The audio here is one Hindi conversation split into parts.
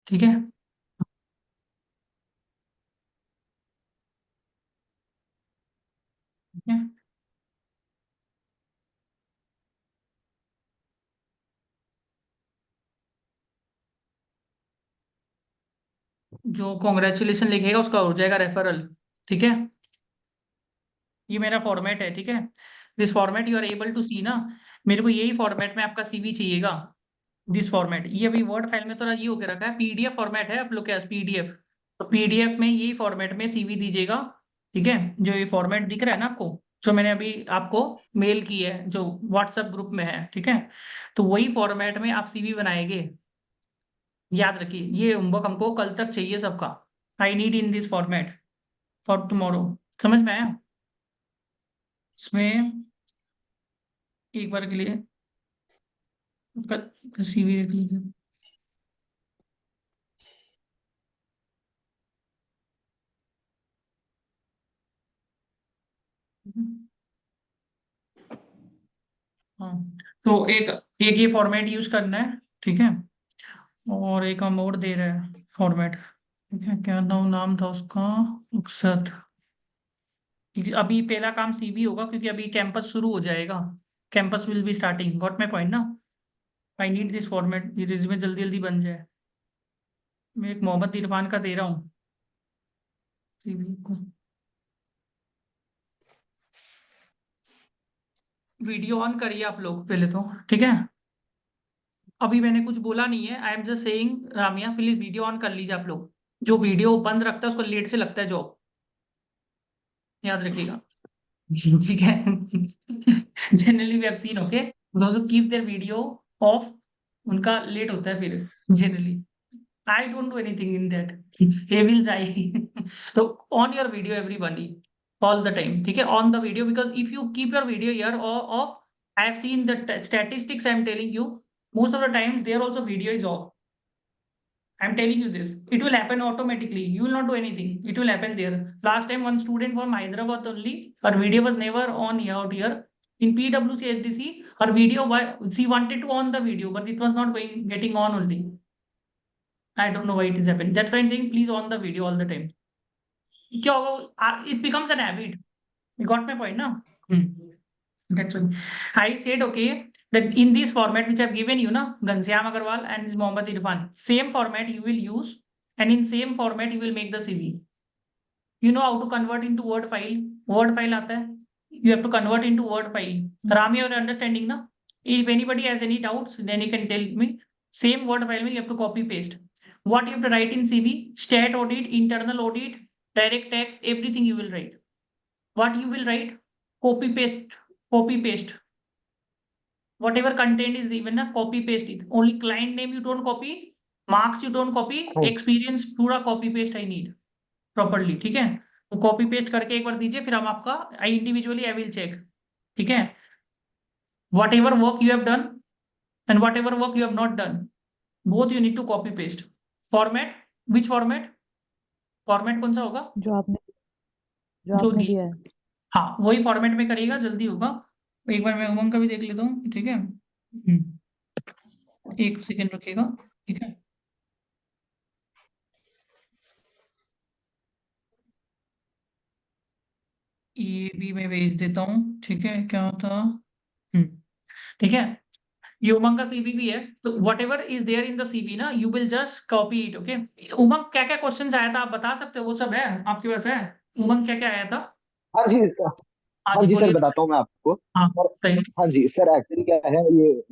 ठीक है। ठीक है। जो कॉन्ग्रेचुलेशन लिखेगा उसका हो जाएगा रेफरल। ठीक है। ये मेरा फॉर्मेट है। ठीक है। This format you are able to see ना। मेरे को यही फॉर्मेट में आपका सीवी चाहिएगा। दिस फॉर्मेट, ये अभी वर्ड फाइल में थोड़ा ये होके रखा है, पीडीएफ फॉर्मेट है आप लोग के पास, पीडीएफ। तो पीडीएफ में यही फॉर्मेट में सीवी दीजिएगा। ठीक है। जो ये फॉर्मेट दिख रहा है ना आपको, जो मैंने अभी आपको मेल की है, जो व्हाट्सएप ग्रुप में है। ठीक है। तो वही फॉर्मेट में आप सीवी बनाएंगे। याद रखिए, ये होमवर्क हमको कल तक चाहिए सबका। I need in this format for tomorrow. समझ में आया? इसमें एक बार के लिए सीवी देख लीजिए। हाँ। तो एक एक ये फॉर्मेट यूज करना है। ठीक है। और एक हम और दे रहे हैं फॉर्मेट। ठीक है, क्या नाम था उसका? मकसद। क्योंकि अभी पहला काम सीवी होगा, क्योंकि अभी कैंपस शुरू हो जाएगा। Campus will be starting, got my point ना। आई नीड दिस फॉर्मेट, ये रिज्यूमे जल्दी जल्दी बन जाए। मैं एक मोहम्मद इरफान का दे रहा हूँ सीवी को। वीडियो ऑन करिए आप लोग पहले तो। ठीक है। अभी मैंने कुछ बोला नहीं है, I am just saying, Ramiya please video on कर लीजिए आप लोग। जो वीडियो बंद रखता है उसको लेट से लगता है जॉब। याद रखिएगा। ठीक है। Generally we have seen, okay, those keep their video off, उनका लेट होता है फिर generally. I don't do anything in that. he will I. तो on your video everybody, all the time. ठीक है, on the video, because if you keep your video here off, I have seen the statistics, I am telling you, most of the times there also video is off. I'm telling you this. It will happen automatically. You will not do anything. It will happen there. Last time, one student from Hyderabad only, her video was never on here out here. In PWC HDC, her video, she wanted to on the video, but it was not getting on only. I don't know why it is happening. That's why I'm saying please on the video all the time. क्या होगा? It becomes an habit. You got my point now? Hmm. That's why I said okay that in this format which I've given you, na, Ghanshyam Agarwal and Mohammad Irfan, same format you will use, and in same format you will make the CV. You know how to convert into Word file? Word file आता है. You have to convert into Word file. Rami, you're understanding na? If anybody has any doubts, then you can tell me. Same Word file में you have to copy paste. What you have to write in CV? Stat audit, internal audit, direct tax, everything you will write. What you will write? Copy paste. Copy paste. Whatever content is even na, copy paste it. Only client name you don't copy, marks you don't copy, experience पूरा copy paste I need properly. ठीक है। तो कॉपी पेस्ट करके एक बार दीजिए, फिर हम आपका I individually I will check. ठीक है। Whatever work you have done and whatever work you have not done, both you need to copy paste. Format, which format? Format कौन सा होगा? जो आपने जो जो आपने दी, दिया है। हाँ वही फॉर्मेट में करिएगा, जल्दी होगा। एक बार मैं उमंग का भी देख लेता हूँ। ठीक है। एक सेकेंड रखिएगा। ठीक है। ये भी मैं भेज देता हूँ। ठीक है, क्या था? ठीक है। ये उमंग का सीवी भी है, तो whatever is there in the CV ना, you will just copy it. Okay. Umang क्या क्या क्वेश्चन आया था आप बता सकते हो? वो सब है आपके पास है? उमंग क्या क्या आया था? हाँ जी। हाँ हाँ जी जी सर, बोलिए। बताता हूँ मैं आपको। हाँ सर, सही। हाँ जी सर, एक्चुअली क्या है ये,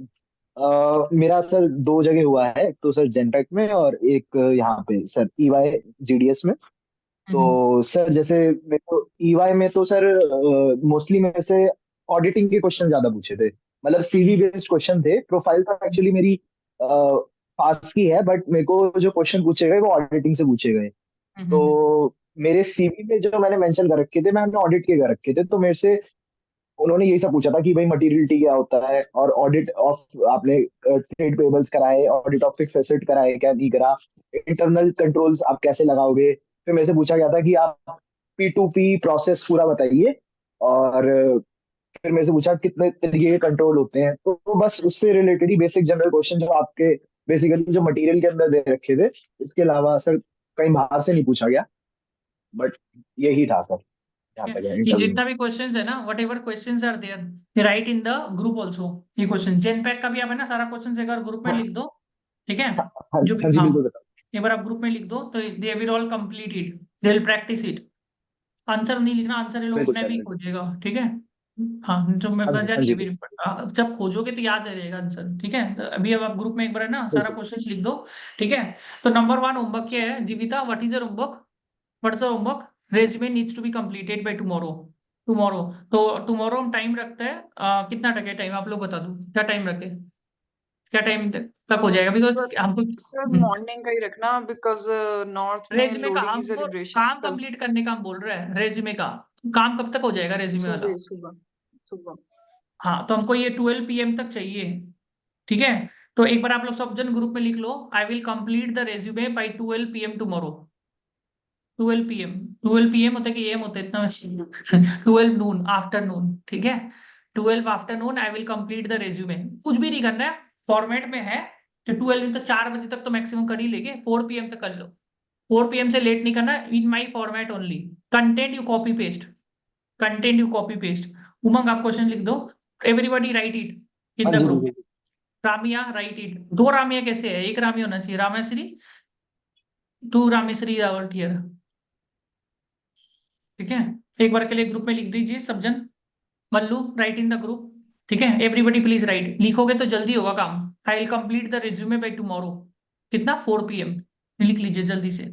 मेरा सर दो जगह हुआ है, एक तो सर जेनपेक में और एक यहाँ पे सर ईवाई जीडीएस में। हम्म। तो सर जैसे मेरे को ईवाई में तो सर मोस्टली मेरे से ऑडिटिंग के क्वेश्चन ज्यादा पूछे थे। मतलब सीवी बेस्ड क्वेश्चन थे। प्रोफाइल तो एक्चुअली मेरी पास की है, बट मेरे को जो क्वेश्चन पूछे गए वो ऑडिटिंग से पूछे गए। हम्म। तो मेरे सीवी में जो मैंने मेंशन कर रखे थे, मैंने ऑडिट के कर रखे थे, तो मेरे से उन्होंने यही सब पूछा था कि भाई मटीरियलिटी क्या होता है, और ऑडिट ऑफ आपने ट्रेड पेबल्स कराए, ऑडिट ऑफ फिक्स एसेट कराए क्या नहीं करा, इंटरनल कंट्रोल्स आप कैसे लगाओगे। फिर मेरे से पूछा गया था कि आप पी टू पी प्रोसेस पूरा बताइए। और फिर मेरे से पूछा कितने तरीके के कंट्रोल होते हैं। तो बस उससे रिलेटेड ही बेसिक जनरल क्वेश्चन जो आपके बेसिकली जो मटेरियल के अंदर दे रखे थे, इसके अलावा सर कहीं बाहर से नहीं पूछा गया, बट यही था सर जहाँ तक है ये इंटरव्यू में। जितना भी क्वेश्चंस है ना, whatever questions are there, right in the group also. ये क्वेश्चन जेन पैक का भी आप है ना, सारा क्वेश्चन एक बार ग्रुप में लिख दो, ठीक है? हाँ हाँ जो भी, हाँ जी हाँ, बिल्कुल बताओ। एक बार आप ग्रुप में लिख दो तो they will all complete it, they will practice it. Answer नहीं लिखना, आंसर ये लोग बिल्कुल अपने सर भी बिल्कुल। खोजेगा, ठीक है? हाँ, तो मैं बता हाँ रही जी है फिर, जब खोजोगे तो याद रहेगा आंसर, ठीक है? तो अभी अब आप ग्रुप में एक बार है ना सारा बिल्कुल। क्वेश्चन लिख दो, ठीक है? तो नंबर वन होमवर्क क्या है, Jeevita, what is your homework? What's the homework? Resume needs to be completed by tomorrow. Tomorrow, तो टुमारो हम टाइम रखते हैं, कितना रखे टाइम, आप लोग बता दो क्या टाइम रखे, क्या टाइम तक हो जाएगा, बिकॉज सर हमको सर मॉर्निंग का ही रखना, बिकॉज नॉर्थ में रेज्यूमे का लोहड़ी की हमको सेलिब्रेशन काम कल। कंप्लीट करने का हम बोल रहे हैं, रेज्यूमे का काम कब तक हो जाएगा रेज्यूमे वाला? सुबह सुबह सुबह। हाँ, तो हमको ये 12 PM तक चाहिए, ठीक है? तो एक बार आप लोग सब जन ग्रुप में लिख लो, I will complete the resume by 12 PM tomorrow. 12 PM, 12 PM होता है कि AM होता है इतना? 12 नून, आफ्टरनून, ठीक है? 12 afternoon I will complete the resume. कुछ भी नहीं करना है, फॉर्मेट में है तो 12 तो 4 बजे तक तो मैक्सिमम कर ही लेंगे, 4 PM तक कर लो। 4 PM से लेट नहीं करना, in my format only. Content you copy paste, content you copy paste. Umang आप क्वेश्चन लिख दो, एवरीबॉडी राइट इट इन हाँ द जी ग्रुप। बिल्कुल। रामिया राइट इट, दो रामिया कैसे है, एक रामिया होना चाहिए, Rameshwari, to Rameshwari hour here, ठीक है? एक बार के लिए ग्रुप में लिख दीजिए सब जन। Mallu right in the group, ठीक है? एवरीबडी प्लीज राइट, लिखोगे तो जल्दी होगा काम। आई will complete the resume by tomorrow, कितना, 4 PM। लिख लीजिए जल्दी से,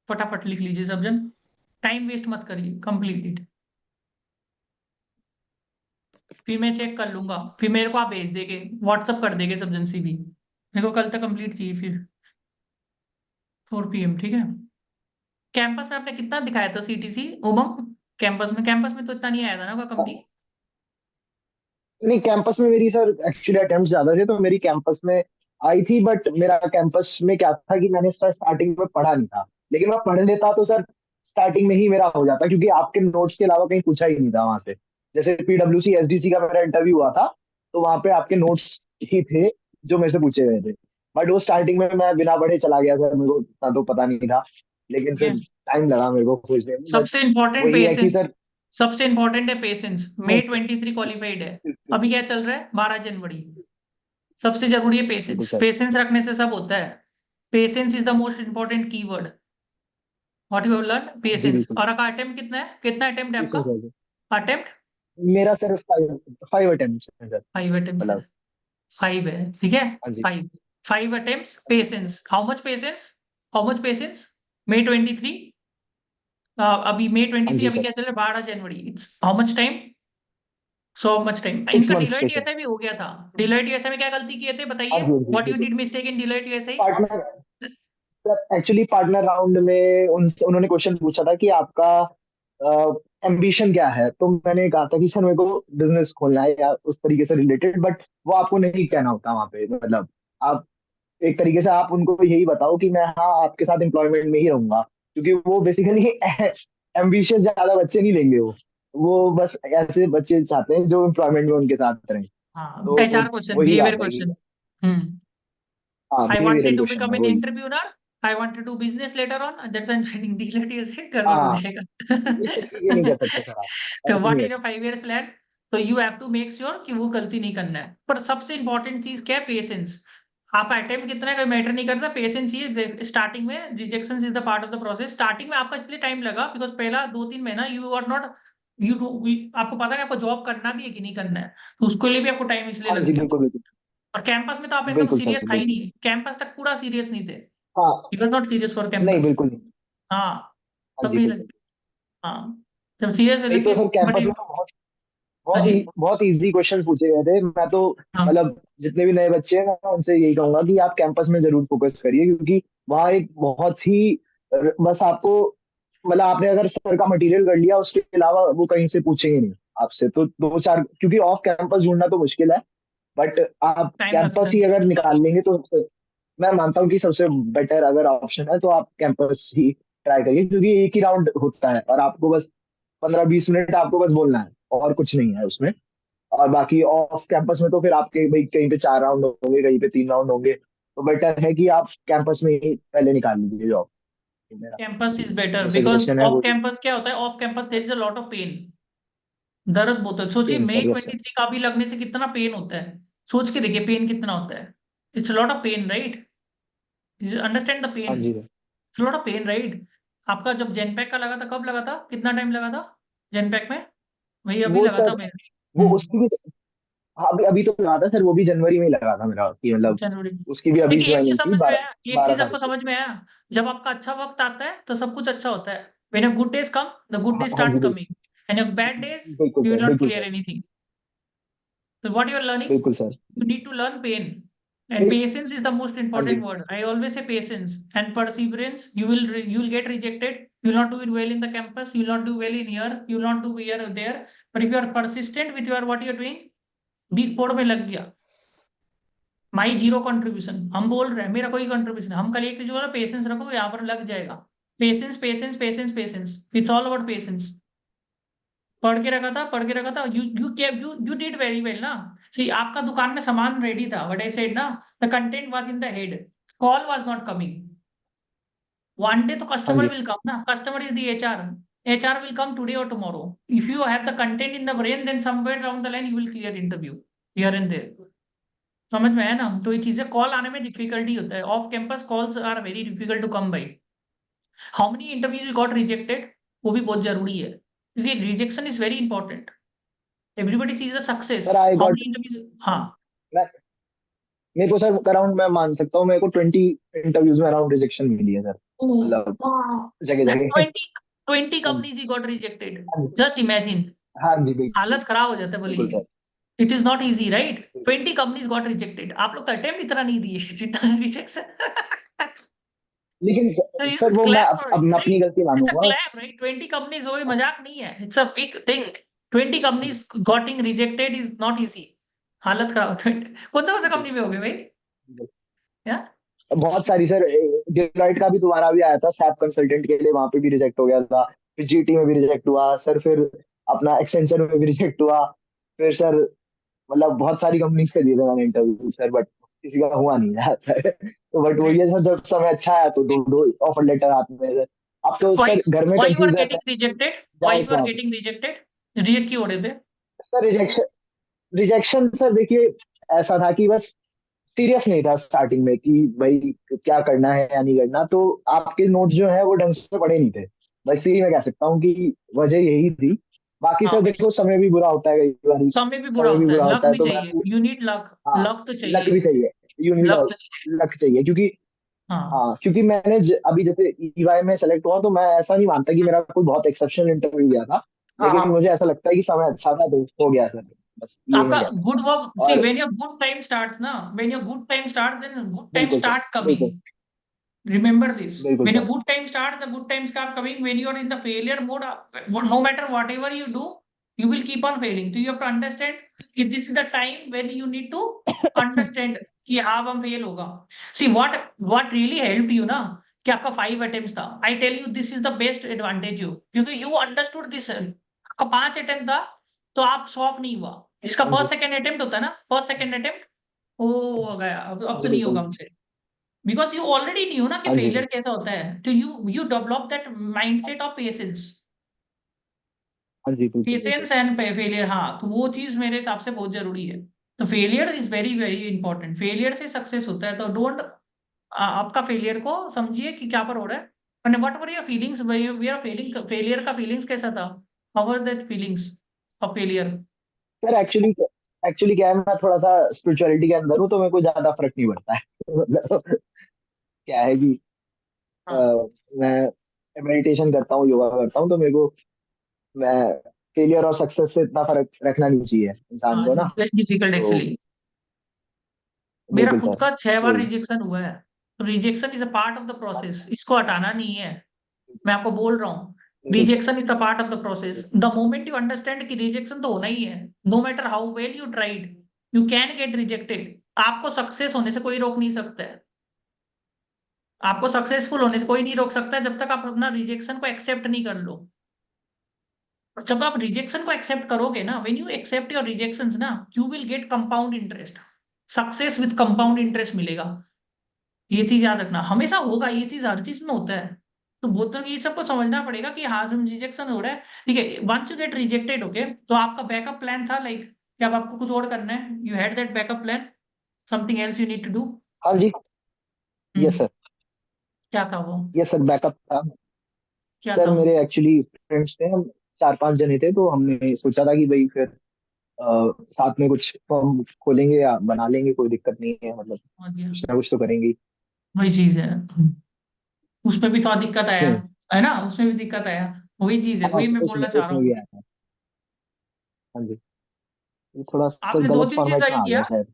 फटाफट लिख लीजिए सब जन, टाइम वेस्ट मत करिए, कंप्लीट इट। फिर मैं चेक कर लूंगा, फिर मेरे को आप भेज देंगे, व्हाट्सअप कर देंगे सब जन सीवी, मेरे को कल तक कंप्लीट चाहिए फिर। 4 PM, ठीक है? कैंपस में आपने कितना दिखाया था CTC उमंग? कैंपस में तो इतना नहीं आया था ना वो कंपनी। नहीं कैंपस में मेरी सर एक्चुअली अटेम्प्ट ज्यादा थे, तो मेरी कैंपस में आई थी, बट मेरा कैंपस में क्या था कि मैंने सर स्टार्टिंग में पढ़ा नहीं था, लेकिन मैं पढ़ लेता तो सर स्टार्टिंग में ही मेरा हो जाता, क्योंकि आपके नोट्स के अलावा कहीं पूछा ही नहीं था वहां से। जैसे PwC SDC का मेरा इंटरव्यू हुआ था, तो वहां पे आपके नोट्स ही थे जो मेरे से पूछे गए थे, बट वो स्टार्टिंग में मैं बिना पढ़े चला गया सर, मेरे को इतना तो पता नहीं था, लेकिन ठीक है, फिर टाइम लगा मेरे को खोजने में, बट सबसे इंपॉर्टेंट वही है कि पेशेंस, सर। सबसे इंपॉर्टेंट है पेशेंस। नहीं May 23 क्वालिफाइड है, बिल्कुल अभी क्या चल रहा है, 12 जनवरी। सबसे जरूरी है बिल्कुल पेशेंस, सर। पेशेंस रखने से सब होता है। Patience is the most important keyword, what you have learn, जी पेशेंस। बिल्कुल और सर। आपका अटेम्प्ट कितना है, कितना अटेम्प्ट है बिल्कुल आपका? सर। अटेम्प्ट मेरा सर फाइव फाइव अटेम्प्ट है सर। 5 अटेम्प्ट है, मतलब 5 है, ठीक है? हाँ जी। 5 attempt, patience, how much patience, how much patience? May 23, अभी May हाँ 23, जी अभी सर। क्या चल रहा है, 12 जनवरी, it's how much time? So much time. 6 इनका मंथ्स डिलॉयट पे सर। ईएसआई भी हो गया था, डिलॉयट ईएसआई में क्या गलती किए थे हाँ बताइए, जी हाँ जी व्हाट यू बिल्कुल। Did mistake in Deloitte ESI? Partner actually partner round में उन्होंने क्वेश्चन पूछा था कि आपका एम्बिशन क्या है, तो मैंने कहा था कि सर मेरे को बिजनेस खोलना है या उस तरीके से रिलेटेड, बट वो आपको नहीं कहना होता वहाँ पे, मतलब आप एक तरीके से आप उनको यही बताओ कि मैं हाँ आपके साथ एम्प्लॉयमेंट में ही रहूंगा, क्योंकि वो बेसिकली एम्बिशियस ज्यादा बच्चे नहीं लेंगे, वो बस ऐसे बच्चे चाहते हैं जो एम्प्लॉयमेंट में उनके साथ रहें। हाँ, तो HR क्वेश्चन, वही बिहेवियर बात है कि क्वेश्चन। हम्म, हाँ I wanted behavioural to question become है एन वही। Entrepreneur, I want to do business later on, that's I am training, Deloitte ESI कर लो, हो हाँ इस तरीके के नहीं जाएगा। कर सकते सर आप, तो ऐसे व्हाट नहीं इज कर योर सकते। 5 years प्लान? तो you have to make sure कि वो गलती नहीं करना है, पर सबसे इंपॉर्टेंट चीज क्या है, पेशेंस। आपका अटेम्प्ट कितना है कोई मैटर नहीं करता, पेशेंस चाहिए स्टार्टिंग में, rejection is the part of the process. Starting में आपका इसलिए टाइम लगा बिकॉज पहला 2-3 महीना यू आर नॉट, यू, आपको पता नहीं आपको जॉब करना भी है कि नहीं करना है, तो उसके लिए भी आपको टाइम इसलिए हाँ लग जी गया। बिल्कुल बिल्कुल। और कैंपस में तो आप एकदम बिल्कुल सर सीरियस था ही बिल्कुल। नहीं, कैंपस तक पूरा सीरियस नहीं थे, हाँ he was not serious for नहीं कैंपस। बिल्कुल नहीं। हाँ, हाँ तब जी भी लग, बिल्कुल। हाँ, जब सीरियस नहीं लग तो के, सर बट कैंपस में तो बहुत हाँ जी, बहुत इजी क्वेश्चंस पूछे गए थे, मैं तो हाँ, मतलब जितने भी नए बच्चे हैं मैं उनसे यही कहूंगा कि आप कैंपस में जरूर फोकस करिए, क्योंकि वहाँ एक बहुत ही बस आपको मतलब आपने अगर सर का मटेरियल कर लिया उसके अलावा वो कहीं से पूछेंगे नहीं आपसे, तो दो चार, क्योंकि ऑफ कैंपस ढूंढना तो मुश्किल है, बट आप टाइम लगता कैंपस है। ही अगर निकाल लेंगे तो मैं मानता हूँ कि सबसे बेटर अगर ऑप्शन है तो आप कैंपस ही ट्राई करिए, क्योंकि एक ही राउंड होता है और आपको बस 15-20 मिनट आपको बस बोलना है और कुछ नहीं है उसमें। और बाकी ऑफ कैंपस में तो फिर आपके भाई कहीं पे 4 राउंड होंगे, कहीं पे 3 राउंड होंगे, तो बेटर है कि आप कैंपस में ही पहले निकाल लीजिए जॉब। मेरा कैंपस इज बेटर जो बिकॉज सजेशन है ऑफ वो कैंपस क्या होता है, off campus there is a lot of pain. दर्द बहुत है, सोचिए पेन मई सर, यस सर। 23 का भी लगने से कितना पेन होता है। सोच के देखिए पेन कितना होता है। It's lot of pain right. Understand the हाँ पेन। जी sir. It's lot of pain right. आपका जब जेनपैक का लगा था, कब लगा था, कितना टाइम लगा था जेनपैक में? वही अभी वो लगा था सर, मेरे भी। वो उसकी भी, हाँ अभी अभी तो लगा था सर, वो भी जनवरी में ही लगा था मेरा, कि मतलब जनवरी। उसकी भी अभी देखिए एक चीज ज्वाइनिंग थी समझ में बारह आया, एक बारह चीज आपको तारीख को। समझ में आया। जब आपका अच्छा वक्त आता है तो सब कुछ अच्छा होता है। When your good days come, the good हाँ डेज हाँ जी, starts coming, and your bad days बिल्कुल यू सर, विल नॉट बिल्कुल clear sir, anything. So what you are learning, बिल्कुल सर। you need to learn pain. And मेरी, patience is the most हाँ important जी word. I always say patience and perseverance. You will get rejected. You will not do it well in the campus. You will not do well in here. You will not do here or there. But if you are persistent with your what you are doing, big फोड़ में लग गया। माई जीरो कंट्रीब्यूशन, हम बोल रहे हैं मेरा कोई कंट्रीब्यूशन, हम कल एक चीज बोला पेशेंस रखो यहाँ पर लग जाएगा। Patience patience patience patience, it's all about patience. पढ़ के रखा था, पढ़ के रखा था, यू डिड वेरी वेल ना। सी आपका दुकान में सामान रेडी था, व्हाट आई सेड ना, the content was in the head, call was not coming. One day तो हाँ कस्टमर जी। विल कम ना, customer is the HR. HR will come today और tomorrow. If you have the content in the brain, then somewhere down the line you will clear interview here and there. समझ में है ना? तो ये चीजें कॉल आने में डिफिकल्टी होता है, off campus calls are very difficult to come by. How many interviews got rejected, वो भी बहुत जरूरी है, क्योंकि rejection is very important. Everybody sees the success, sir I how got, many interviews. हाँ। मेरे को सर अराउंड, मैं मान सकता हूँ मेरे को 20 इंटरव्यूज में अराउंड रिजेक्शन मिली है सर, मतलब जगह जगह। 20 हाँ कंपनीज ही गॉट रिजेक्टेड। हाँ जस्ट इमेजिन। हाँ जी, बिल्कुल हालत खराब हो जाता है बिल्कुल बोलिए। Sir. It is not easy right. 20 companies got rejected, आप लोग तो अटेम्प्ट इतना नहीं दिए जितना रिजेक्शन। लेकिन So you सर should वो मैं clap for it, अब मैं right? अपनी गलती It's a मानूंगा। clap, right? 20 companies, वो मजाक नहीं है। It's a big thing. 20 companies getting rejected is not easy. हालत खराब है। कौन सा कंपनी में हो गए भाई? क्या? बहुत सारी सर, डेलॉइट का भी दोबारा भी आया था सैप कंसल्टेंट के लिए, वहां पे भी रिजेक्ट हो गया था, फिर जीटी में भी रिजेक्ट हुआ सर, फिर अपना एक्सेंचर में भी रिजेक्ट हुआ, फिर सर मतलब बहुत सारी कंपनीज का दिए थे मैंने इंटरव्यू सर, बट किसी का हुआ नहीं यार सर। तो बट वो Great. ये सर, जब समय अच्छा आया तो दो दो ऑफर लेटर आते हैं सर। अब तो Why सर घर में why you are कंफ्यूज रहता getting है, rejected? Why जाए you are कहाँ पे। getting rejected? Reject क्यों हो रहे थे? सर रिजेक्शन, रिजेक्शन सर देखिए, ऐसा था कि बस सीरियस नहीं था स्टार्टिंग में कि भाई क्या करना है या नहीं करना, तो आपके नोट्स जो है वो ढंग से पढ़े नहीं थे, बस यही मैं कह सकता हूँ कि वजह यही थी। बाकी हाँ, सर देखो, समय भी बुरा होता है कई बार, समय भी बुरा समय भी होता है, बुरा लक होता है, भी तो मैं चाहिए, यू नीड लक। हाँ, लक तो लक चाहिए। भी चाहिए, यू नीड, लक तो चाहिए। लक चाहिए क्योंकि, हाँ। हाँ क्योंकि मैंने अभी जैसे ईवाई में सेलेक्ट हुआ, तो मैं ऐसा नहीं मानता कि मेरा कोई बहुत एक्सेप्शनल इंटरव्यू गया था, हाँ लेकिन हाँ। मुझे ऐसा लगता है कि समय अच्छा था तो हो गया सर, बस ये आपका मैं कहता हूँ। गुड वर्क, सी और when your good time starts ना, when your good time starts, then good time बिल्कुल सर, स्टार्ट्स बिल्कुल कमिंग। Remember this. बिल्कुल When your sir. good time starts, the good times start coming. When you are in the failure mode, no matter whatever you do, you will keep on failing. So you have to understand if this is the time when you need to understand कि हाँ अब हम फेल होगा। See what really helped you ना, कि आपका 5 attempts था। I tell you this is the best advantage you, क्योंकि you understood this। आपका 5 attempt था तो आप शॉक नहीं हुआ। जिसका हाँ जी, फर्स्ट सेकंड अटेम्प्ट होता है ना, फर्स्ट सेकंड अटेम्प्ट, वो गया, अब तो जी नहीं होगा बिल्कुल। हमसे। बिकॉज यू ऑलरेडी न्यू ना कि हाँ जी फेलियर कैसा होता है, तो you develop that mindset of patience. हाँ जी, बिल्कुल बिल्कुल। पेशेंस एंड फेलियर, हाँ, तो वो चीज मेरे हिसाब से बहुत जरूरी है। तो failure is very very important, failure से सक्सेस होता है, तो डोंट आपका फेलियर को समझिए कि क्या पर हो रहा है। And what were your feelings, we are failing, failure का फीलिंग्स कैसा था? How were that feelings of failure? Sir actually, actually क्या है, मैं थोड़ा सा स्पिरिचुअलिटी के अंदर हूँ, तो मेरे को ज्यादा फर्क नहीं पड़ता है। मतलब क्या है कि अ, हाँ मैं मेडिटेशन करता हूँ, योगा करता हूँ, तो मेरे को, मैं फेलियर और सक्सेस से इतना फर्क रखना नहीं चाहिए इंसान हाँ, को ना। इट्स वेरी डिफिकल्ट तो एक्चुअली। मेरा बिल्कुल खुद सर, का 6 बार वही, रिजेक्शन हुआ है। तो rejection is a part of the process, इसको हटाना नहीं है। मैं आपको बोल रहा हूँ, बिल्कुल sir, rejection is the part of the process. The moment you understand कि रिजेक्शन तो होना ही है, no matter how well you tried, you can get rejected. आपको सक्सेस होने से कोई रोक नहीं सकता है। आपको सक्सेसफुल होने से कोई नहीं रोक सकता है, जब तक आप अपना रिजेक्शन को एक्सेप्ट नहीं कर लो। और जब आप रिजेक्शन को एक्सेप्ट करोगे ना, when you accept your rejections ना, you will get compound interest, success with compound interest मिलेगा। ये चीज याद रखना, हमेशा होगा, ये चीज हर चीज में होता है। तो बहुत तो ये सबको समझना पड़ेगा कि हाँ हम रिजेक्शन हो रहा है, ठीक है। Once you get rejected, okay, तो आपका बैकअप प्लान था लाइक कि अब आपको कुछ और करना है, you had that backup plan, something else you need to do. हाँ जी। Yes sir. क्या था वो? यस सर, बैकअप था। क्या सर था? मेरे एक्चुअली फ्रेंड्स थे, हम 4-5 जने थे, तो हमने सोचा था कि भाई फिर साथ में कुछ फर्म खोलेंगे या बना लेंगे, कोई दिक्कत नहीं है, मतलब समझ गया। कुछ ना कुछ तो करेंगे ही। वही चीज है। उसमें भी थोड़ा दिक्कत आया, हम्म। है ना, उसमें भी दिक्कत आया। वही चीज है, हाँ, वही मैं उसमें बोलना चाह रहा उसमें भी हूँ। आया था। हाँ जी। ये थोड़ा सा आपने दो गलत तीन चीज फॉर्मेट में सही आ किया, गया शायद।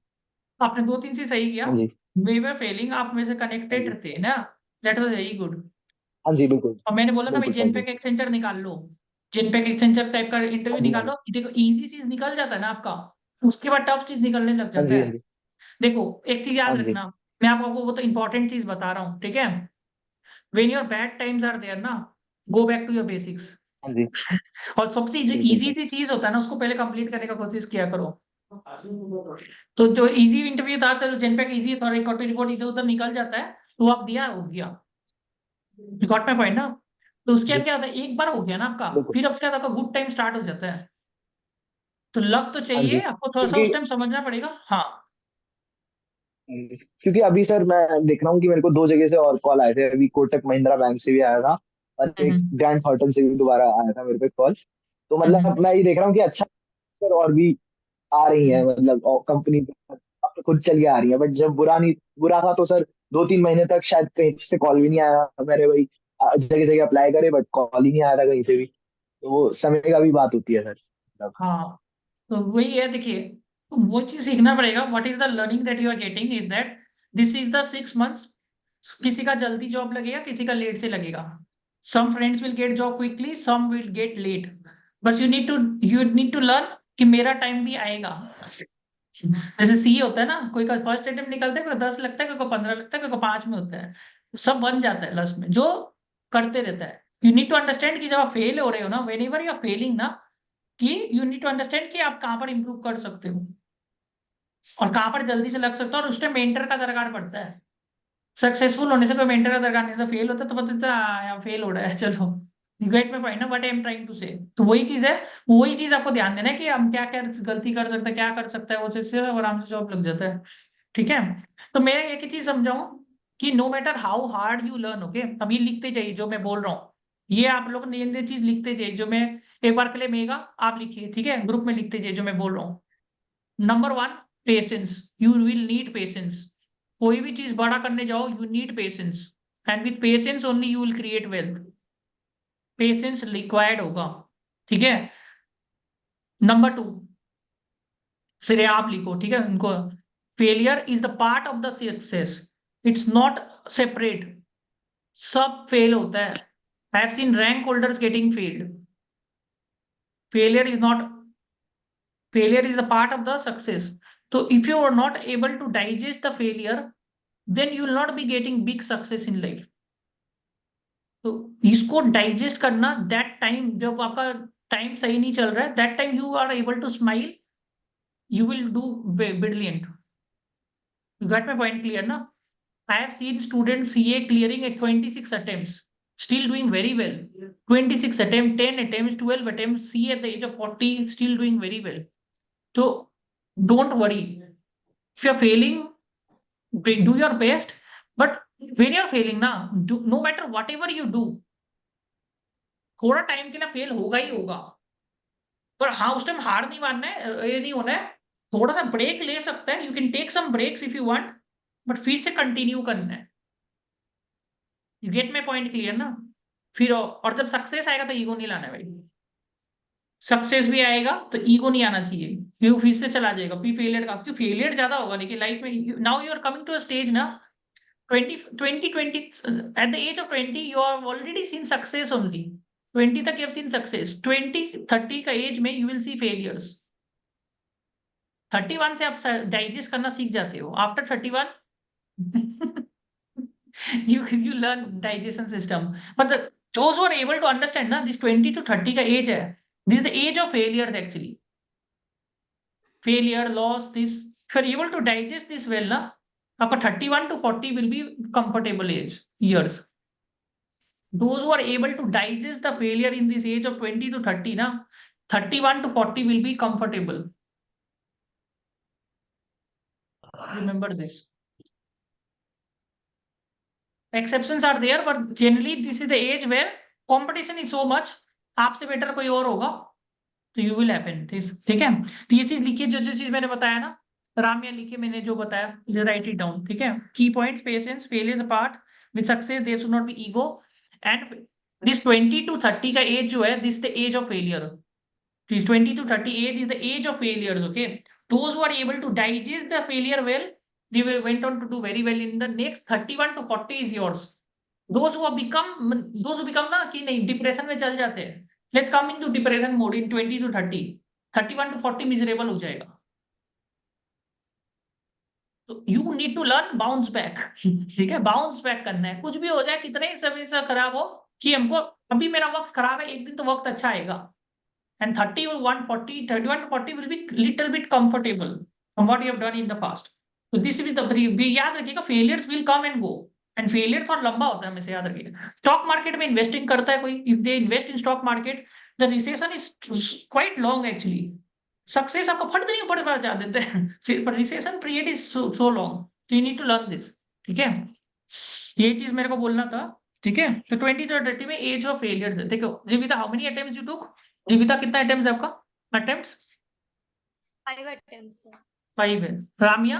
आपने दो तीन चीज सही किया। हाँ जी। वे वर फेलिंग, आप में से हाँ कनेक्टेड जी। थे ना, दैट वाज वेरी गुड। हाँ जी, बिल्कुल। और मैंने बोला था भाई बिल्कुल सर जी। जेनपेक एक्सचेंजर निकाल लो, जेनपेक एक्सचेंजर टाइप का हाँ इंटरव्यू जी। हाँ निकालो, जी। देखो इजी चीज निकल जाता है ना आपका, उसके बाद टफ चीज निकलने लग हाँ जाता जी। हाँ है। जी। देखो एक चीज हाँ याद जी। रखना, मैं आपको वो तो इंपॉर्टेंट चीज बता रहा हूँ, ठीक है। When your bad times are there ना, go back to your basics. हाँ जी। और सबसे जो बिल्कुल इजी सर। सी चीज होता है ना, उसको पहले कंप्लीट करने का कोशिश किया करो। तो जो इजी इंटरव्यू था, चलो जेनपेक इजी था, रिकॉर्ड टू रिपोर्ट इधर उधर निकल जाता है, तो आप दिया हो गया, रिकॉर्ड में पॉइंट ना। तो उसके बाद जी। क्या होता है, एक बार हो गया ना आपका, बिल्कुल। फिर अब क्या होता है, गुड टाइम स्टार्ट हो जाता है। तो लक तो हाँ चाहिए जी, आपको, थोड़ा सा क्योंकि उस टाइम समझना पड़ेगा, हाँ। क्योंकि अभी सर मैं देख रहा हूँ कि मेरे को 2 जगह से और कॉल आए थे। अभी कोटक महिंद्रा बैंक से भी आया था, और एक हम्म ग्रैंड थॉर्टन से भी दोबारा आया था मेरे पे कॉल। तो हम्म मतलब मैं ये देख रहा हूँ कि अच्छा सर, और भी आ रही है, हम्म, मतलब कंपनी अब तो खुद चल के आ रही है। बट जब बुरा था तो सर 2-3 महीने तक शायद कहीं से कॉल भी नहीं आया मेरे भाई। जगह जगह अप्लाई करे, बट कॉल ही नहीं आया था कहीं से भी। तो वो समय का भी बात होती है सर, मतलब। हाँ। तो वही है, देखिए, तो वो चीज सीखना पड़ेगा। What is the learning that you are getting is that this is the 6 months. किसी का जल्दी जॉब लगेगा, किसी का लेट से लगेगा। Some friends will get job quickly, some will get late. बस यू नीड टू लर्न कि मेरा टाइम भी आएगा। जैसे सीए होता है ना, कोई का फर्स्ट अटेम्प्ट निकलता है, कोई 10 लगता है, कोई को 15 लगता है, कोई को 5 में होता है। सब बन जाता है लास्ट में, जो करते रहता है। यू नीड टू अंडरस्टैंड कि जब आप फेल हो रहे हो ना, whenever you are failing ना, कि यू नीड टू अंडरस्टैंड कि आप कहाँ पर इंप्रूव कर सकते हो और कहाँ पर जल्दी से लग सकते हो, और उस टाइम मेंटर का दरकार पड़ता है। सक्सेसफुल होने से कोई मेंटर का दरकार नहीं था, फेल होता तो पता चलता फेल हो रहा है, चलो। यू गेट माय पॉइंट ना, what I am trying to say. तो वही चीज है, वही चीज आपको ध्यान देना है कि हम क्या क्या गलती कर सकते हैं, क्या कर सकता है, वो चीज से आराम से जॉब लग जाता है, ठीक है। तो मैं एक ही चीज समझाऊं कि no matter how hard you learn, okay, अब ये लिखते जाइए जो मैं बोल रहा हूँ। ये आप लोग ने ये चीज लिखते जाइए, जो मैं एक बार के लिए मेगा आप लिखिए, ठीक है, ग्रुप में लिखते जाइए जो मैं बोल रहा हूँ। Number one, patience. You will need patience. कोई भी चीज बड़ा करने जाओ, you need patience, and with patience only you will create wealth. Patience required होगा, ठीक है। नंबर टू, सिरे आप लिखो, ठीक है उनको। Failure is the part of the success, it's not separate. सब फेल होता है। आई have scene rank holders getting failed. Failure is not, failure is a part of the success. So if you are not able to digest the failure, then you will not be getting big success in life. तो इसको डाइजेस्ट करना, दैट टाइम जब आपका टाइम सही नहीं चल रहा है, that time you are able to smile, you will do brilliant. You get my point clear ना? I have seen students CA clearing at 26 attempts, still doing very well. 26 attempts, 10 attempts, 12 attempts, CA at the age of 40, still doing very well. So don't worry. If you're failing, do your best. But when you're failing ना, no matter whatever you do, थोड़ा टाइम के लिए फेल होगा ही होगा। पर हाँ, उस टाइम हार नहीं मानना है, ये नहीं होना है। थोड़ा सा ब्रेक ले सकता है, you can take some breaks if you want, but फिर से कंटिन्यू करना है। You get my point clear ना? फिर और जब सक्सेस आएगा तो ईगो नहीं लाना है भाई। सक्सेस भी आएगा तो ईगो नहीं आना चाहिए, फिर से चला जाएगा, फिर फेलियर का, क्योंकि फेलियर ज्यादा होगा लेकिन लाइफ में। Now you are coming to a stage ना, 20 at the age of 20 you have already seen success only. 20 तक you have seen success, 20-30 का एज में you will see failures। 31 से आप डाइजेस्ट करना सीख जाते हो, after 31 you learn digestion system। but those who are able to understand ना, this 20 to 30 का एज है, This is the age of failure actually. Failure, loss, this. If you're able to digest this well, na, आपका 31 to 40 will be comfortable years. Those who are able to digest the failure in this age of 20 to 30, na, 31 to 40 will be comfortable. Remember this. Exceptions are there, but generally this is the age where competition is so much. आपसे बेटर कोई और होगा तो यू विल हैपन दिस. ठीक है, तो ये चीज लिखिए, जो जो चीज मैंने बताया ना, रामिया लिखिए, मैंने जो बताया राइट इट डाउन. ठीक है, key points, patience, failures apart with success, there should not be ego. And this 20 to 30 का एज जो है, this the age of failure. 20 to 30 age is the age of failures. Okay, those who are able to digest the failure well, they will went on to do very well in the next 31 to 40 is yours. Those who become ना कि नहीं डिप्रेशन में चल जाते हैं, let's come into depression mode in 20 to 30, 31 to 40 miserable हो जाएगा. तो you need to learn bounce back. ठीक है, बाउंस बैक करना है, कुछ भी हो जाए, कितने समय से खराब हो, कि हमको अभी मेरा वक्त खराब है, एक दिन तो वक्त अच्छा आएगा. And 31 to 40 will be little bit comfortable from what you have done in the past. So this will be याद रखिएगा, failures will come and go. And failure थोड़ा लंबा होता है, हमेशा याद रखिएगा. स्टॉक मार्केट में इन्वेस्टिंग करता है कोई, if they invest in stock market, the recession is quite long actually. Success आपको फट नहीं ऊपर बढ़ जा देते हैं, पर recession period is so long. So you need to learn this. ठीक है, ये चीज मेरे को बोलना था. ठीक है, तो 20 to 30 में एज ऑफ फेलियर्स है. देखो जीविता, how many attempts you took? जीविता कितना अटेम्प्ट्स है आपका? Attempts 5 attempts, sir. 5 है. रामिया?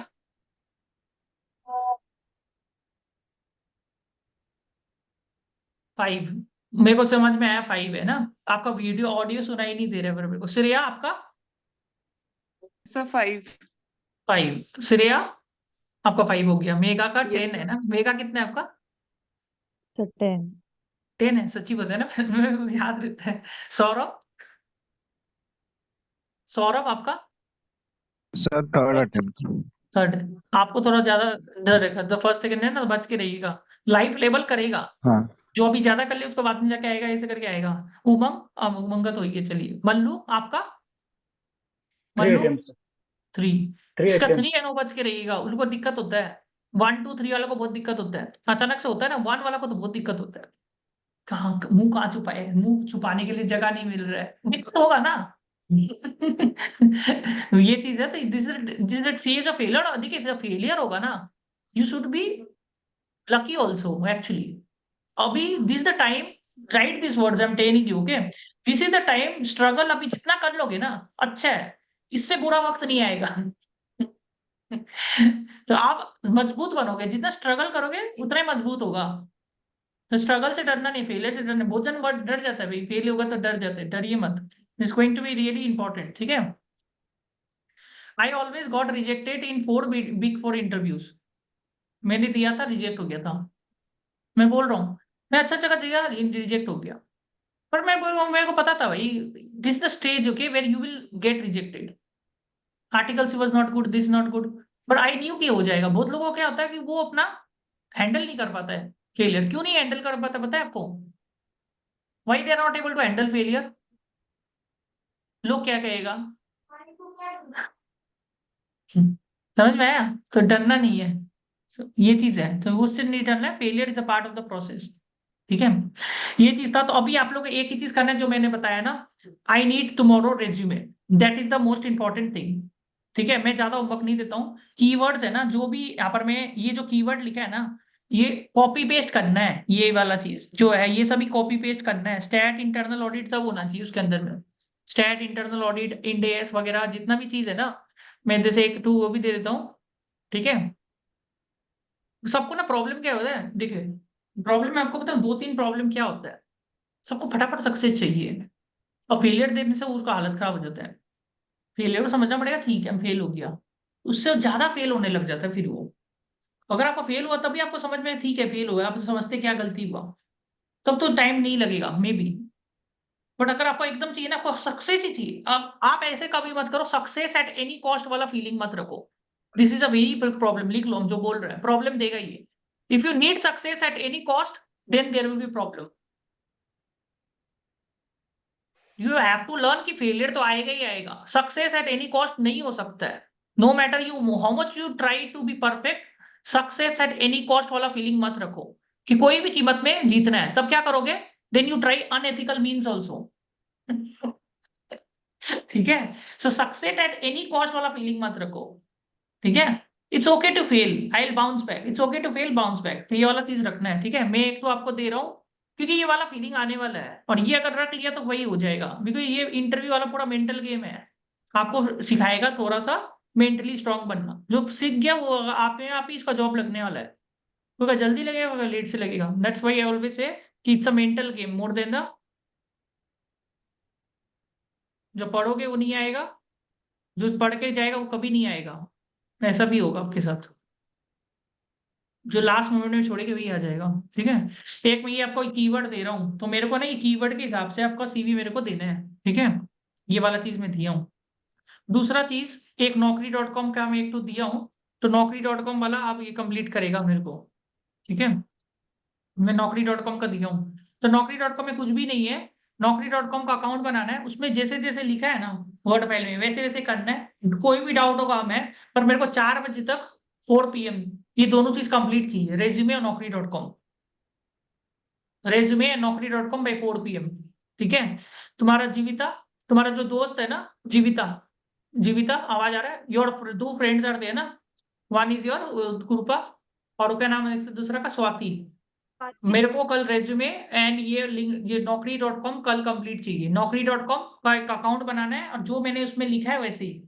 5. मेरे को समझ में आया 5 है ना. आपका वीडियो ऑडियो सुनाई नहीं दे रहा है मेरे को. श्रेया आपका? सर 5. 5. श्रेया आपका 5 हो गया. मेगा का Yes, 10 है sir. ना. मेगा कितना है आपका? So 10. 10 है. सच्ची बताया ना, मेरे याद रहता है. सौरभ? सौरभ आपका? Sir third attempt. थर्ड. आपको थोड़ा ज्यादा डर है, तो फर्स्ट सेकंड है ना, तो बच के रहिएगा. लाइफ लेवल करेगा, हाँ जो अभी ज्यादा कर ले उसको बाद में जाके आएगा, ऐसे करके आएगा. उमंग, अब उमंग का तो ही है. चलिए, मल्लू आपका? 3 मल्लू attempts. 3. 3 इसका attempts. 3 है, नो बच के रहिएगा. उनको दिक्कत होता है. 1 2 3 वालों को बहुत दिक्कत होता है, अचानक से होता है ना. 1 वाला को तो बहुत दिक्कत होता है. कहाँ मुंह कहाँ छुपाए, मुंह छुपाने के लिए जगह नहीं मिल रहा है, दिक्कत होगा ना. ये चीज है. तो this is phase of failure. देखिए, जब फेलियर होगा ना, you should be lucky also actually. अभी this the time, right this words I am telling you. Okay, this is the time. Struggle अभी जितना कर लोगे ना, अच्छा है, इससे बुरा वक्त नहीं आएगा. तो आप मजबूत बनोगे, जितना स्ट्रगल करोगे उतना ही मजबूत होगा. तो स्ट्रगल से डरना नहीं, फेलियर से डरना. बहुत जन डर जाता है भाई, फेल होगा तो डर जाते हैं. डरिए मत, it's going to be really important. ठीक है, I always got rejected in 4 big 4 interviews. मैंने दिया था, रिजेक्ट हो गया था. मैं बोल रहा हूँ, मैं अच्छा जगह दिया, रिजेक्ट हो गया. पर मैं बोल रहा हूँ, मेरे को पता था भाई, this the stage okay where you will get rejected. Articles was not good, this not good, but I knew कि हो जाएगा. बहुत लोगों को क्या होता है कि वो अपना हैंडल नहीं कर पाता है फेलियर. क्यों नहीं हैंडल कर पाता पता है आपको? Why they are not able to handle failure? लोग क्या कहेगा, समझ में आया? तो डरना नहीं है. ये चीज है, तो उससे नहीं डरना है. Failure is a part of the process. ठीक है, ये चीज था. तो अभी आप लोग एक ही चीज करना है जो मैंने बताया ना, I need tomorrow resume. That is the most important thing. ठीक है, मैं ज्यादा होमवर्क नहीं देता हूँ. कीवर्ड्स है ना, जो भी यहाँ पर मैं ये जो कीवर्ड लिखा है ना, ये कॉपी पेस्ट करना है. ये वाला चीज जो है, ये सभी कॉपी पेस्ट करना है. स्टैट, इंटरनल ऑडिट सब होना चाहिए उसके अंदर में. Stat, internal audit, Ind AS वगैरह जितना भी चीज है ना, मैं जैसे 1 2 वो भी दे देता हूँ. ठीक है, सबको ना प्रॉब्लम क्या होता है, देखिए प्रॉब्लम मैं आपको बताऊं, 2 3 प्रॉब्लम क्या होता है. सबको फटाफट सक्सेस चाहिए, और फेलियर देने से उसका हालत खराब हो जाता है. फेलियर को समझना पड़ेगा, ठीक है हम फेल हो गया, उससे ज्यादा फेल होने लग जाता है फिर वो. अगर आपका फेल हुआ तभी आपको समझ में ठीक है फेल हुआ, आप समझते क्या गलती हुआ, तब तो टाइम नहीं लगेगा मे बी. बट अगर आपको एकदम चाहिए ना, आपको सक्सेस ही चाहिए, आप ऐसे कभी मत करो, सक्सेस एट एनी कॉस्ट वाला फीलिंग मत रखो. This is a very big problem. लिख लो, हम जो बोल रहे हैं प्रॉब्लम देगा ये. If you need success at any cost, then there will be problem. You have to learn कि फेलियर तो आएगा ही आएगा, सक्सेस एट एनी कॉस्ट नहीं हो सकता है। No matter you how much you try to be perfect, success at any cost वाला फीलिंग मत रखो कि कोई भी कीमत में जीतना है। तब क्या करोगे? Then you try unethical means also. ठीक है, so success at any cost वाला फीलिंग मत रखो। ठीक है, it's okay to fail, I will bounce back, it's okay to fail, bounce back, तो ये वाला चीज रखना है। ठीक है, मैं एक तो आपको दे रहा हूँ क्योंकि ये वाला फीलिंग आने वाला है, और ये अगर रख लिया तो वही हो जाएगा, बिकॉज ये इंटरव्यू वाला पूरा मेंटल गेम है। आपको सिखाएगा थोड़ा सा मेंटली स्ट्रांग बनना, जो सीख गया वो आप में आप ही इसका जॉब लगने वाला है। क्योंकि जल्दी लगेगा, लेट से लगेगा, that's why I always say कि it's a mental game more than the, जो पढ़ोगे वो नहीं आएगा, जो पढ़ के जाएगा वो कभी नहीं आएगा। ऐसा भी होगा आपके साथ, जो लास्ट मोमेंट में छोड़ेगा वही आ जाएगा। ठीक है, एक मैं ये आपको कीवर्ड दे रहा हूँ, तो मेरे को ना ये कीवर्ड के हिसाब से आपका सीवी मेरे को देना है। ठीक है, ये वाला चीज मैं दिया हूँ। दूसरा चीज, एक naukri.com का मैं एक तो दिया हूँ, तो naukri.com वाला आप ये कंप्लीट करेगा मेरे को। ठीक है, मैं naukri.com का दिया हूँ, तो naukri.com में कुछ भी नहीं है। naukri.com का अकाउंट बनाना है, उसमें जैसे जैसे लिखा है ना वर्ड फाइल में वैसे वैसे करना है। कोई भी डाउट होगा मैं, पर मेरे को 4 बजे तक 4 PM ये दोनों चीज कंप्लीट चाहिए, रेज्यूमे और naukri.com, resume and naukri.com bye 4 PM। ठीक है, तुम्हारा जीविता, तुम्हारा जो दोस्त है ना जीविता, जीविता आवाज आ रहा है? योर 2 फ्रेंड्स आर देयर ना, वन इज योर कृपा, और क्या नाम है दूसरा का? स्वाति। मेरे को कल रेज्यूमे एंड ये लिंक, ये naukri.com कल कंप्लीट चाहिए। naukri.com का एक अकाउंट बनाना है, और जो मैंने उसमें लिखा है वैसे ही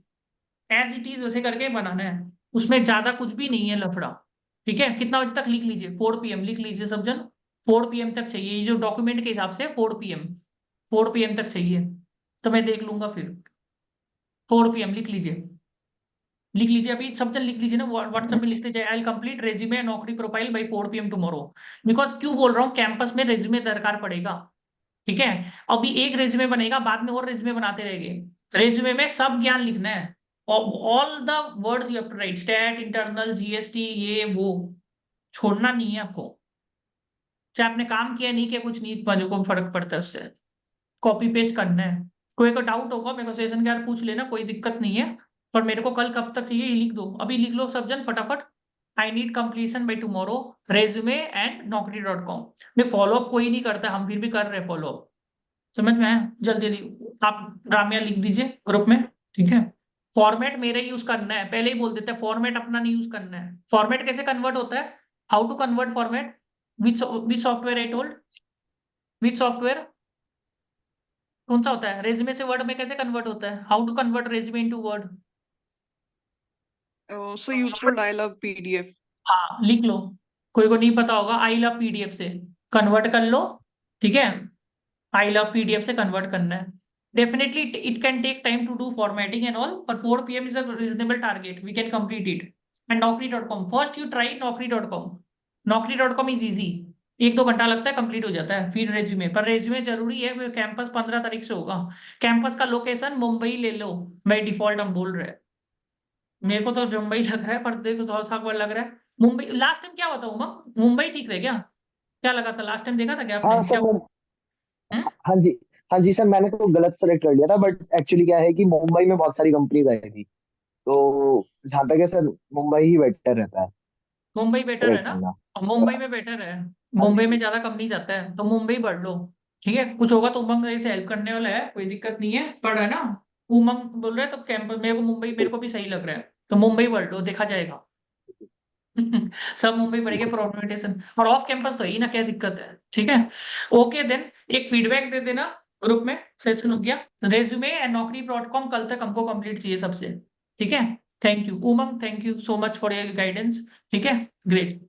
एज इट इज वैसे करके बनाना है, उसमें ज्यादा कुछ भी नहीं है लफड़ा। ठीक है, कितना बजे तक लिख लीजिए? 4 PM लिख लीजिए सब जन, 4 PM तक चाहिए, ये जो डॉक्यूमेंट के हिसाब से 4 PM, 4 PM तक चाहिए, तो मैं देख लूंगा फिर। 4 PM लिख लीजिए, लिख लीजिए अभी सब जन लिख लीजिए ना, व्हाट्सएप में लिखते जाए, I will complete resume Naukri profile by 4 PM tomorrow. Because क्यों बोल रहा हूँ, कैंपस में रेज्यूमे दरकार पड़ेगा। ठीक है, अभी एक रेज्यूमे बनेगा, बाद में और रेज्यूमे बनाते रहेंगे। रेज्यूमे में सब ज्ञान लिखना है, all the words you have to write, stat, internal, GST, ये वो छोड़ना नहीं है आपको। चाहे आपने काम किया नहीं किया कुछ नहीं, पर को फर्क पड़ता है उससे, कॉपी पेस्ट करना है। कोई का डाउट होगा मेरे को सेशन के यार पूछ लेना, कोई दिक्कत नहीं है, पर मेरे को कल कब तक चाहिए ये लिख दो, अभी लिख लो सब जन फटाफट। I need completion by tomorrow, resume and naukri.com। मैं फॉलोअप कोई नहीं करता, हम फिर भी कर रहे हैं फॉलोअप, समझ में आया? जल्दी जल्दी आप रामिया लिख दीजिए ग्रुप में। ठीक है, फॉर्मेट मेरा यूज करना है, पहले ही बोल देते हैं, फॉर्मेट अपना नहीं यूज करना है। फॉर्मेट कैसे कन्वर्ट होता है, how to convert format, which software I told, which software, कौन सा होता है? रेज्यूमे से वर्ड में कैसे कन्वर्ट होता है, how to convert resume into word? So you told I love PDF. हाँ लिख लो, कोई को नहीं पता होगा, आई लव पीडीएफ से कन्वर्ट कर लो। ठीक है, आई लव पीडीएफ से कन्वर्ट करना है। Definitely it can take time to do formatting and all, पर 4 PM is a reasonable target, we can complete it. And naukri.com, first you try naukri.com, naukri.com is easy, 1-2 घंटा लगता है, कंप्लीट हो जाता है। फिर रेज्यूमे, पर रेज्यूमे जरूरी है, कैंपस 15 तारीख से होगा। कैंपस का लोकेशन मुंबई ले लो, बाई डिफॉल्ट हम बोल रहे हैं, मेरे को तो मुंबई लग रहा है, पर देखो थोड़ा सा लग रहा है मुंबई। लास्ट टाइम क्या हुआ था उमंग, मुंबई ठीक रहे क्या? क्या लगा था लास्ट टाइम, देखा था क्या हाँ आपने सर क्या? हम्म? हाँ जी, हाँ जी सर, मैंने तो गलत सेलेक्ट कर लिया था, बट एक्चुअली क्या है कि मुंबई में बहुत सारी कंपनीज आई थी, तो जहाँ तक है सर मुंबई ही बेटर रहता है मुंबई बेटर है सेलेक्ट ना, करना। और मुंबई में बेटर है, हाँ जी। मुंबई में ज्यादा कंपनी जाता है, तो मुंबई बढ़ लो। ठीक है, कुछ होगा तो उमंग से हेल्प करने वाला है, कोई दिक्कत नहीं है, पढ़ है ना। उमंग बोल रहे हैं तो कैंपस, मेरे को मुंबई मेरे को भी सही लग रहा है, तो मुंबई बढ़ लो, देखा जाएगा। सब मुंबई पढ़ेंगे प्रोमेटेशन, और ऑफ कैंपस तो ही ना, क्या दिक्कत है? ठीक है, ओके देन, एक फीडबैक दे देना ग्रुप में, सेशन हो गया। रेज्यूमे एंड naukri.com कल तक हमको कंप्लीट चाहिए सबसे। ठीक है, thank you Umang, thank you so much for your guidance. ठीक है, ग्रेट।